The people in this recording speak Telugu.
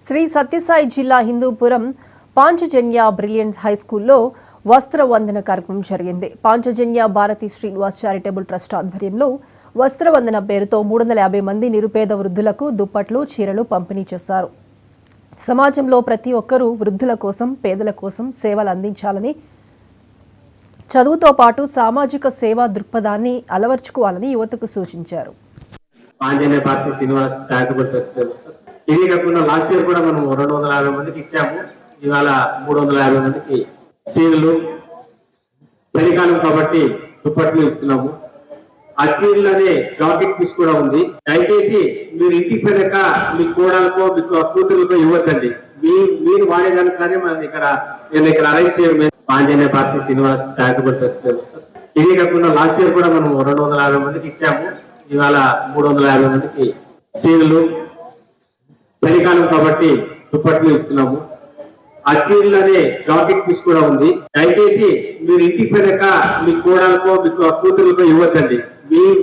శ్రీ సత్యసాయి జిల్లా హిందూపురం పాంచజన్య బ్రిలియంట్ హై స్కూల్లో వస్త్ర వందన కార్యక్రమం జరిగింది. పాంచజన్య భారతి శ్రీనివాస్ చారిటబుల్ ట్రస్ట్ ఆధ్వర్యంలో వస్త్ర వందన పేరుతో 350 మంది నిరుపేద వృద్ధులకు దుప్పట్లు, చీరలు పంపిణీ చేశారు. సమాజంలో ప్రతి ఒక్కరూ వృద్ధుల కోసం, పేదల కోసం సేవలు అందించాలని, చదువుతో పాటు సామాజిక సేవా దృక్పథాన్ని అలవర్చుకోవాలని యువతకు సూచించారు. ఇది కాకుండా లాస్ట్ ఇయర్ కూడా మనం 250 మందికి ఇచ్చాము. ఇవాళ 350 మందికి చీరలు, చలికాలం కాబట్టి దుప్పట్లు ఇస్తున్నాము. ఆ చీరలోనే జాకెట్ పీస్ కూడా ఉంది. దయచేసి మీరు ఇంటికి పోయాక మీ కోడలకో మీకు కూతురులకో ఇవ్వద్దండి. మీరు వాడేదానికనే మనం నేను ఇక్కడ అరేంజ్ చేయడం పాంజన్య భారతి శ్రీనివాస్ చారిటబుల్ ట్రస్ట్. ఇది కాకుండా లాస్ట్ ఇయర్ కూడా మనం 250 మందికి ఇచ్చాము. ఇవాళ 350 మందికి చీరలు, చలికాలం కాబట్టి దుప్పట్లు ఇస్తున్నాము. ఆ చీరలోనే జాకెట్ పీస్ కూడా ఉంది. దయచేసి మీరు ఇంటికి పోయాక మీ కోడలకో మీకు కూతురులకో ఇవ్వద్దండి. మీరు